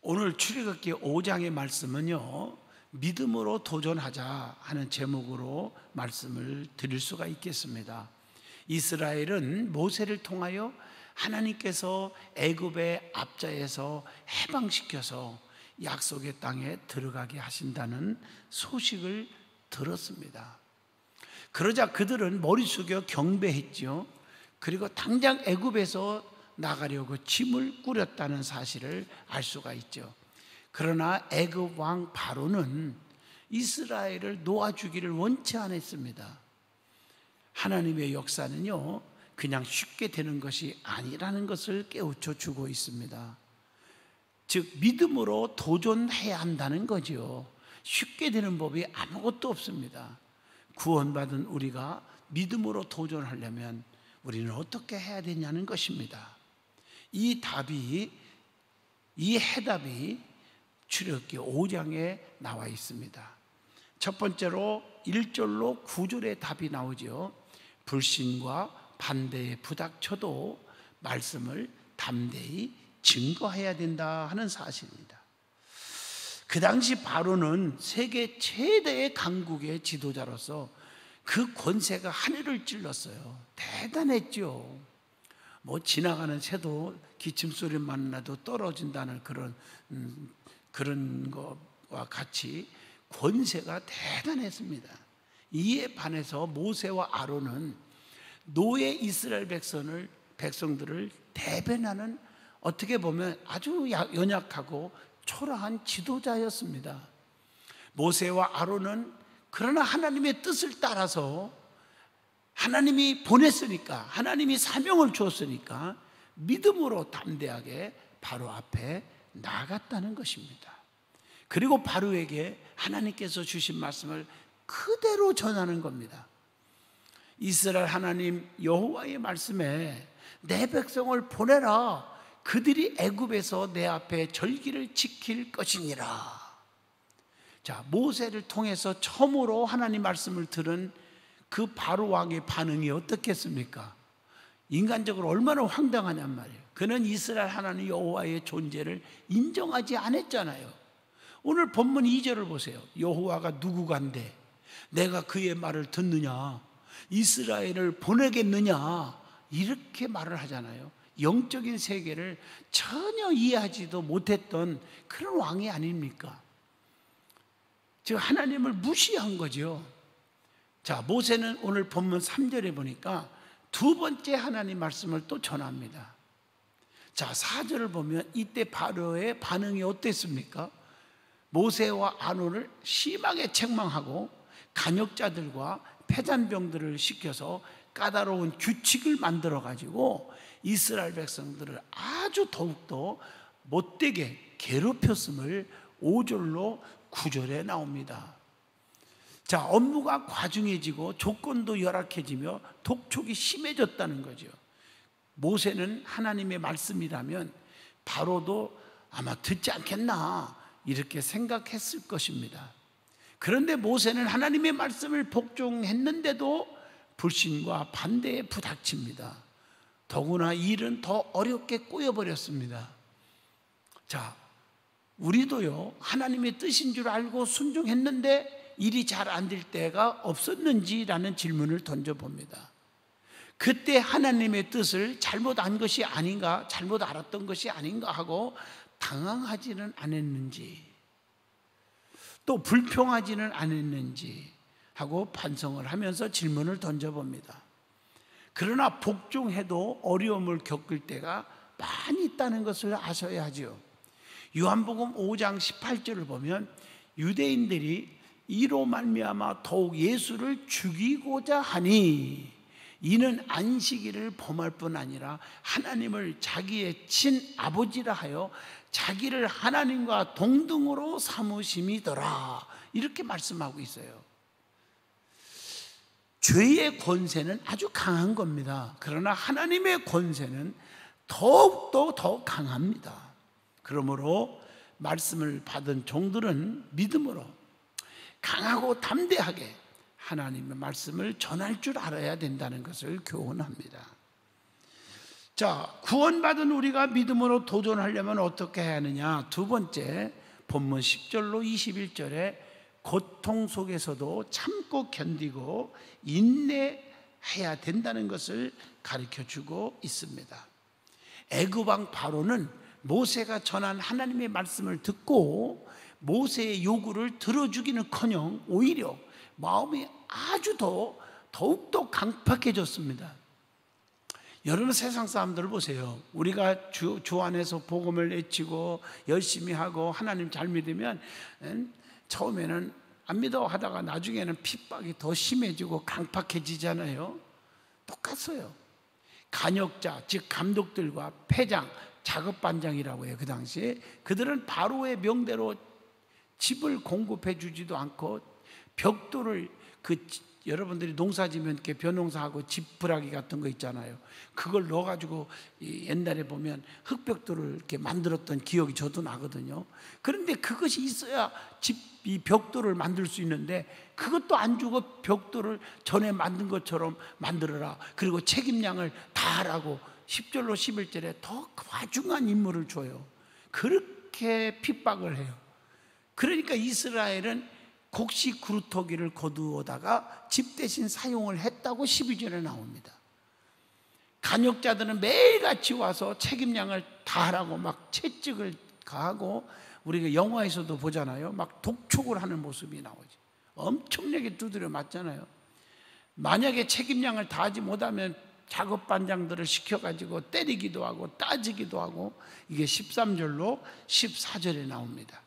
오늘 출애굽기 5장의 말씀은요, 믿음으로 도전하자 하는 제목으로 말씀을 드릴 수가 있겠습니다. 이스라엘은 모세를 통하여 하나님께서 애굽의 압자에서 해방시켜서 약속의 땅에 들어가게 하신다는 소식을 들었습니다. 그러자 그들은 머리 숙여 경배했죠. 그리고 당장 애굽에서 나가려고 짐을 꾸렸다는 사실을 알 수가 있죠. 그러나 애굽 왕 바로는 이스라엘을 놓아주기를 원치 않았습니다. 하나님의 역사는요, 그냥 쉽게 되는 것이 아니라는 것을 깨우쳐 주고 있습니다. 즉 믿음으로 도전해야 한다는 거죠. 쉽게 되는 법이 아무것도 없습니다. 구원받은 우리가 믿음으로 도전하려면 우리는 어떻게 해야 되냐는 것입니다. 이 해답이 출애굽기 5장에 나와 있습니다. 첫 번째로 1절로 9절의 답이 나오죠. 불신과 반대에 부닥쳐도 말씀을 담대히 증거해야 된다 하는 사실입니다. 그 당시 바로는 세계 최대의 강국의 지도자로서 그 권세가 하늘을 찔렀어요. 대단했죠. 지나가는 새도 기침소리만 나도 떨어진다는 그런 것과 같이 권세가 대단했습니다. 이에 반해서 모세와 아론은 노예 이스라엘 백성들을 대변하는, 어떻게 보면 아주 연약하고 초라한 지도자였습니다. 모세와 아론은 그러나 하나님의 뜻을 따라서 하나님이 보냈으니까, 하나님이 사명을 주었으니까 믿음으로 담대하게 바로 앞에 나갔다는 것입니다. 그리고 바로에게 하나님께서 주신 말씀을 그대로 전하는 겁니다. 이스라엘 하나님 여호와의 말씀에 내 백성을 보내라. 그들이 애굽에서 내 앞에 절기를 지킬 것이니라. 자, 모세를 통해서 처음으로 하나님 말씀을 들은 그 바로 왕의 반응이 어떻겠습니까? 인간적으로 얼마나 황당하냔 말이에요. 그는 이스라엘 하나님 여호와의 존재를 인정하지 않았잖아요. 오늘 본문 2절을 보세요. 여호와가 누구간데 내가 그의 말을 듣느냐, 이스라엘을 보내겠느냐, 이렇게 말을 하잖아요. 영적인 세계를 전혀 이해하지도 못했던 그런 왕이 아닙니까? 즉 하나님을 무시한 거죠. 자, 모세는 오늘 본문 3절에 보니까 두 번째 하나님 말씀을 또 전합니다. 자, 4절을 보면 이때 바로의 반응이 어땠습니까? 모세와 아론을 심하게 책망하고 간역자들과 패잔병들을 시켜서 까다로운 규칙을 만들어 가지고 이스라엘 백성들을 아주 더욱더 못되게 괴롭혔음을 5절로 9절에 나옵니다. 자, 업무가 과중해지고 조건도 열악해지며 독촉이 심해졌다는 거죠. 모세는 하나님의 말씀이라면 바로도 아마 듣지 않겠나 이렇게 생각했을 것입니다. 그런데 모세는 하나님의 말씀을 복종했는데도 불신과 반대에 부닥칩니다. 더구나 일은 더 어렵게 꼬여버렸습니다. 자, 우리도요, 하나님의 뜻인 줄 알고 순종했는데 일이 잘 안 될 때가 없었는지라는 질문을 던져봅니다. 그때 하나님의 뜻을 잘못 안 것이 아닌가, 잘못 알았던 것이 아닌가 하고 당황하지는 않았는지, 또 불평하지는 않았는지 하고 반성을 하면서 질문을 던져봅니다. 그러나 복종해도 어려움을 겪을 때가 많이 있다는 것을 아셔야 하죠. 요한복음 5장 18절을 보면 유대인들이 이로 말미암아 더욱 예수를 죽이고자 하니 이는 안식일을 범할 뿐 아니라 하나님을 자기의 친아버지라 하여 자기를 하나님과 동등으로 삼으심이더라, 이렇게 말씀하고 있어요. 죄의 권세는 아주 강한 겁니다. 그러나 하나님의 권세는 더욱더 더 강합니다. 그러므로 말씀을 받은 종들은 믿음으로 강하고 담대하게 하나님의 말씀을 전할 줄 알아야 된다는 것을 교훈합니다. 자, 구원받은 우리가 믿음으로 도전하려면 어떻게 해야 하느냐? 두 번째, 본문 10절로 21절에 고통 속에서도 참고 견디고 인내해야 된다는 것을 가르쳐주고 있습니다. 애굽 왕 바로는 모세가 전한 하나님의 말씀을 듣고 모세의 요구를 들어주기는커녕 오히려 마음이 아주 더욱더 강팍해졌습니다. 여러분, 세상 사람들을 보세요. 우리가 주 안에서 복음을 외치고 열심히 하고 하나님 잘 믿으면 처음에는 안 믿어 하다가 나중에는 핍박이 더 심해지고 강팍해지잖아요. 똑같아요. 간역자, 즉 감독들과 패장, 작업반장이라고 해요. 그 당시에 그들은 바로의 명대로 집을 공급해 주지도 않고 벽돌을, 여러분들이 농사 지면 이렇게 벼농사하고 지푸라기 같은 거 있잖아요. 그걸 넣어가지고 옛날에 보면 흙벽돌을 이렇게 만들었던 기억이 저도 나거든요. 그런데 그것이 있어야 이 벽돌을 만들 수 있는데 그것도 안 주고 벽돌을 전에 만든 것처럼 만들어라. 그리고 책임량을 다 하라고 10절로 11절에 더 과중한 임무를 줘요. 그렇게 핍박을 해요. 그러니까 이스라엘은 곡식 그루터기를 거두어다가 집 대신 사용을 했다고 12절에 나옵니다. 간역자들은 매일같이 와서 책임량을 다 하라고 막 채찍을 가하고, 우리가 영화에서도 보잖아요. 막 독촉을 하는 모습이 나오죠. 엄청나게 두드려 맞잖아요. 만약에 책임량을 다 하지 못하면 작업반장들을 시켜가지고 때리기도 하고 따지기도 하고, 이게 13절로 14절에 나옵니다.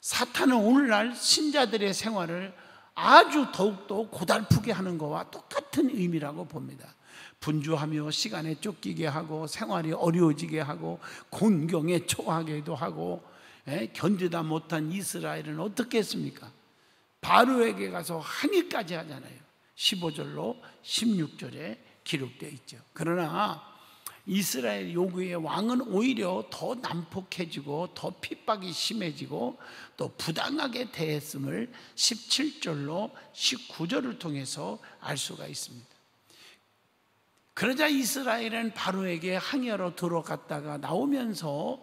사탄은 오늘날 신자들의 생활을 아주 더욱더 고달프게 하는 것과 똑같은 의미라고 봅니다. 분주하며 시간에 쫓기게 하고 생활이 어려워지게 하고 곤경에 처하게도 하고, 견디다 못한 이스라엘은 어떻게 했습니까? 바로에게 가서 항의까지 하잖아요. 15절로 16절에 기록되어 있죠. 그러나 이스라엘 요구의 왕은 오히려 더 난폭해지고 더 핍박이 심해지고 또 부당하게 대했음을 17절로 19절을 통해서 알 수가 있습니다. 그러자 이스라엘은 바로에게 항의하러 들어갔다가 나오면서,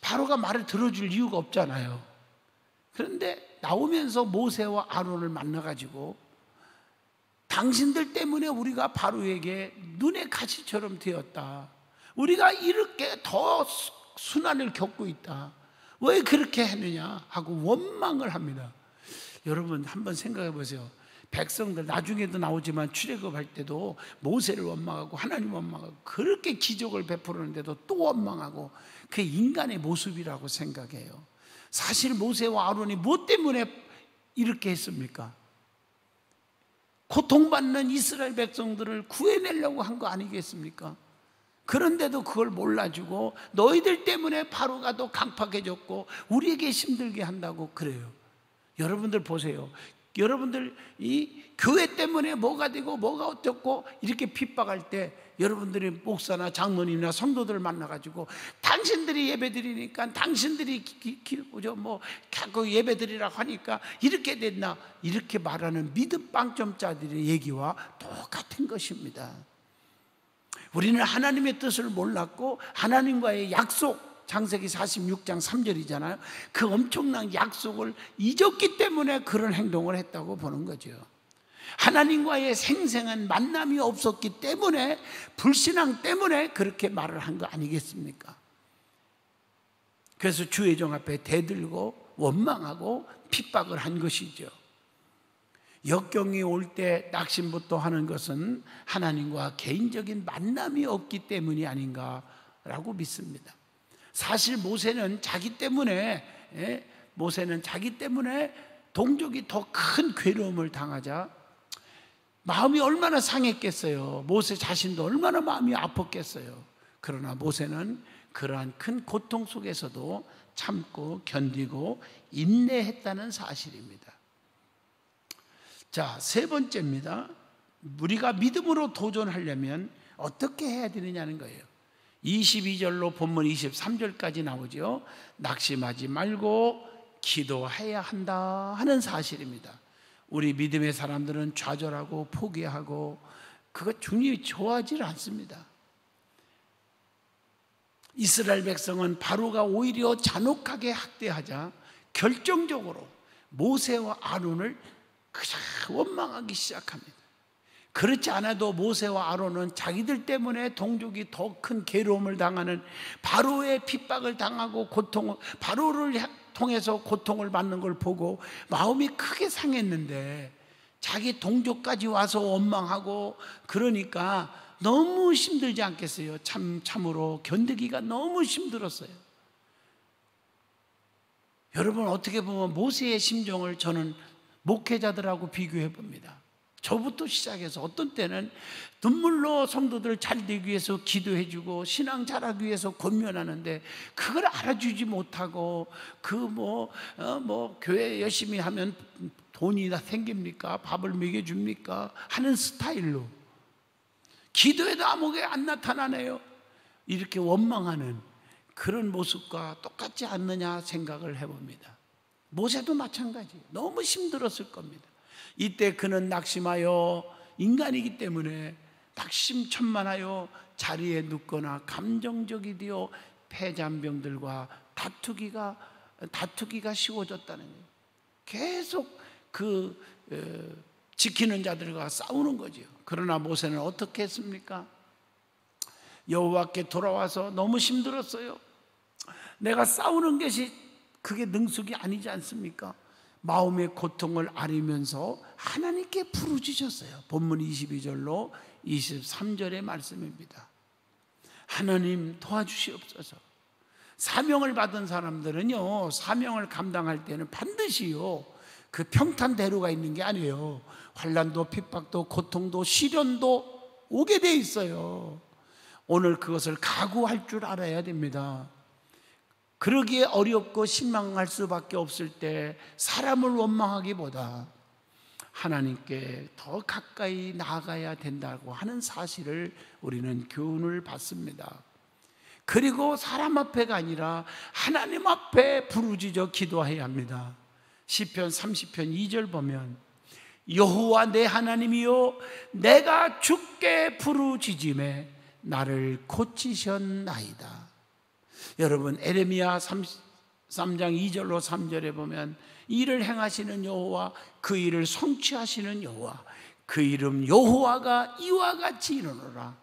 바로가 말을 들어줄 이유가 없잖아요. 그런데 나오면서 모세와 아론을 만나가지고 당신들 때문에 우리가 바로에게 눈의 가시처럼 되었다. 우리가 이렇게 더 순환을 겪고 있다. 왜 그렇게 했느냐 하고 원망을 합니다. 여러분 한번 생각해 보세요. 백성들 나중에도 나오지만 출애굽할 때도 모세를 원망하고 하나님 원망하고 그렇게 기적을 베푸는데도 또 원망하고, 그게 인간의 모습이라고 생각해요. 사실 모세와 아론이 무엇 때문에 이렇게 했습니까? 고통받는 이스라엘 백성들을 구해내려고 한 거 아니겠습니까? 그런데도 그걸 몰라주고 너희들 때문에 바로가 더 강팍해졌고 우리에게 힘들게 한다고 그래요. 여러분들 보세요. 여러분들 이 교회 때문에 뭐가 되고 뭐가 어떻고 이렇게 핍박할 때 여러분들이 목사나 장로님이나 성도들을 만나가지고 당신들이 예배드리니까 당신들이 예배드리라고 하니까 이렇게 됐나, 이렇게 말하는 믿음 빵점자들의 얘기와 똑같은 것입니다. 우리는 하나님의 뜻을 몰랐고 하나님과의 약속, 창세기 46장 3절이잖아요. 그 엄청난 약속을 잊었기 때문에 그런 행동을 했다고 보는 거죠. 하나님과의 생생한 만남이 없었기 때문에, 불신앙 때문에 그렇게 말을 한 거 아니겠습니까? 그래서 주의 종 앞에 대들고 원망하고 핍박을 한 것이죠. 역경이 올 때 낙심부터 하는 것은 하나님과 개인적인 만남이 없기 때문이 아닌가라고 믿습니다. 사실 모세는 자기 때문에 동족이 더 큰 괴로움을 당하자 마음이 얼마나 상했겠어요. 모세 자신도 얼마나 마음이 아팠겠어요. 그러나 모세는 그러한 큰 고통 속에서도 참고 견디고 인내했다는 사실입니다. 자, 세 번째입니다. 우리가 믿음으로 도전하려면 어떻게 해야 되느냐는 거예요. 22절로 본문 23절까지 나오죠. 낙심하지 말고 기도해야 한다 하는 사실입니다. 우리 믿음의 사람들은 좌절하고 포기하고 그거 주님이 좋아하지 않습니다. 이스라엘 백성은 바로가 오히려 잔혹하게 학대하자 결정적으로 모세와 아론을 그저 원망하기 시작합니다. 그렇지 않아도 모세와 아론은 자기들 때문에 동족이 더 큰 괴로움을 당하는 바로의 핍박을 당하고 바로를 통해서 고통을 받는 걸 보고 마음이 크게 상했는데, 자기 동족까지 와서 원망하고 그러니까 너무 힘들지 않겠어요? 참으로 견디기가 너무 힘들었어요. 여러분, 어떻게 보면 모세의 심정을 저는 목회자들하고 비교해 봅니다. 저부터 시작해서 어떤 때는 눈물로 성도들 잘 되기 위해서 기도해 주고 신앙 잘하기 위해서 권면하는데, 그걸 알아주지 못하고 교회 열심히 하면 돈이 다 생깁니까? 밥을 먹여줍니까? 하는 스타일로, 기도해도 아무게 안 나타나네요. 이렇게 원망하는 그런 모습과 똑같지 않느냐 생각을 해봅니다. 모세도 마찬가지, 너무 힘들었을 겁니다. 이때 그는 낙심하여, 인간이기 때문에 낙심천만하여 자리에 눕거나 감정적이 되어 폐잔병들과 다투기가 쉬워졌다는 거예요. 계속 지키는 자들과 싸우는 거죠. 그러나 모세는 어떻게 했습니까? 여호와께 돌아와서 너무 힘들었어요. 내가 싸우는 것이 그게 능숙이 아니지 않습니까? 마음의 고통을 앓으면서 하나님께 부르짖었어요. 본문 22절로 23절의 말씀입니다. 하나님 도와주시옵소서. 사명을 받은 사람들은요, 사명을 감당할 때는 반드시요, 그 평탄대로가 있는 게 아니에요. 환난도 핍박도 고통도 시련도 오게 돼 있어요. 오늘 그것을 각오할 줄 알아야 됩니다. 그러기에 어렵고 실망할 수밖에 없을 때 사람을 원망하기보다 하나님께 더 가까이 나아가야 된다고 하는 사실을 우리는 교훈을 받습니다. 그리고 사람 앞에가 아니라 하나님 앞에 부르짖어 기도해야 합니다. 시편 30편 2절 보면, 여호와 내 하나님이요 내가 주께 부르짖음에 나를 고치셨나이다. 여러분, 에레미야 3장 2절로 3절에 보면, 이를 행하시는 여호와, 그 일을 성취하시는 여호와, 그 이름 여호와가 이와 같이 이르노라.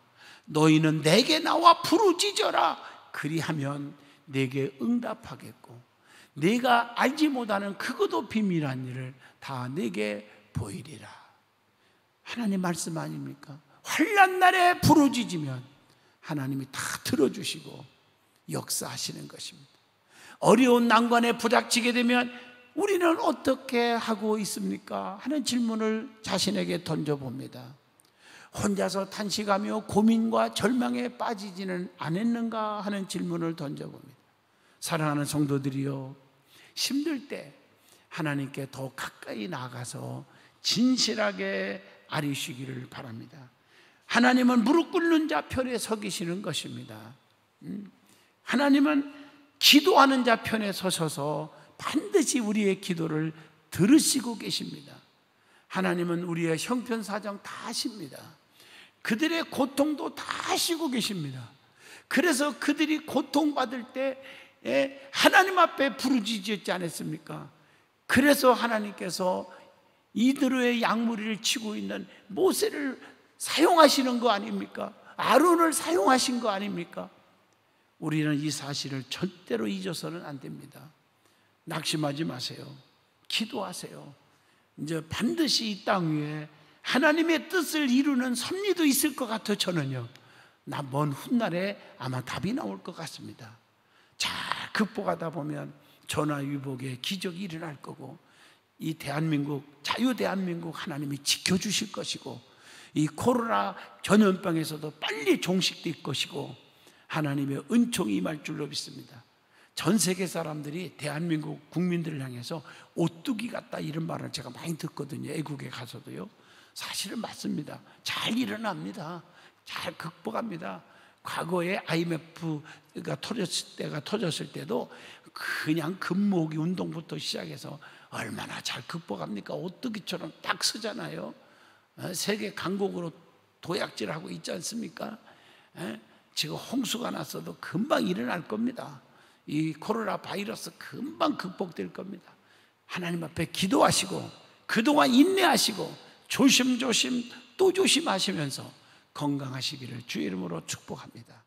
너희는 내게 나와 부르짖어라. 그리하면 내게 응답하겠고 네가 알지 못하는 크고도 비밀한 일을 다 내게 보이리라. 하나님 말씀 아닙니까? 환난 날에 부르짖으면 하나님이 다 들어주시고 역사하시는 것입니다. 어려운 난관에 부닥치게 되면 우리는 어떻게 하고 있습니까? 하는 질문을 자신에게 던져봅니다. 혼자서 탄식하며 고민과 절망에 빠지지는 않았는가 하는 질문을 던져봅니다. 사랑하는 성도들이요, 힘들 때 하나님께 더 가까이 나가서 진실하게 아뢰시기를 바랍니다. 하나님은 무릎 꿇는 자 편에 서 계시는 것입니다. 하나님은 기도하는 자 편에 서셔서 반드시 우리의 기도를 들으시고 계십니다. 하나님은 우리의 형편사정 다 아십니다. 그들의 고통도 다 아시고 계십니다. 그래서 그들이 고통받을 때 하나님 앞에 부르짖지 않았습니까? 그래서 하나님께서 이드로의 양무리를 치고 있는 모세를 사용하시는 거 아닙니까? 아론을 사용하신 거 아닙니까? 우리는 이 사실을 절대로 잊어서는 안 됩니다. 낙심하지 마세요. 기도하세요. 이제 반드시 이 땅 위에 하나님의 뜻을 이루는 섭리도 있을 것 같아요. 저는요, 먼 훗날에 아마 답이 나올 것 같습니다. 잘 극복하다 보면 전화위복의 기적이 일어날 거고, 이 대한민국, 자유 대한민국 하나님이 지켜주실 것이고, 이 코로나 전염병에서도 빨리 종식될 것이고, 하나님의 은총이 임할 줄로 믿습니다. 전 세계 사람들이 대한민국 국민들을 향해서 오뚜기 같다 이런 말을 제가 많이 듣거든요. 애국에 가서도요. 사실은 맞습니다. 잘 일어납니다. 잘 극복합니다. 과거에 IMF가 터졌을 때도 그냥 금모으기 운동부터 시작해서 얼마나 잘 극복합니까? 오뚜기처럼 딱 서잖아요. 세계 강국으로 도약질하고 있지 않습니까? 지금 홍수가 났어도 금방 일어날 겁니다. 이 코로나 바이러스 금방 극복될 겁니다. 하나님 앞에 기도하시고 그동안 인내하시고 조심조심 또 조심하시면서 건강하시기를 주의 이름으로 축복합니다.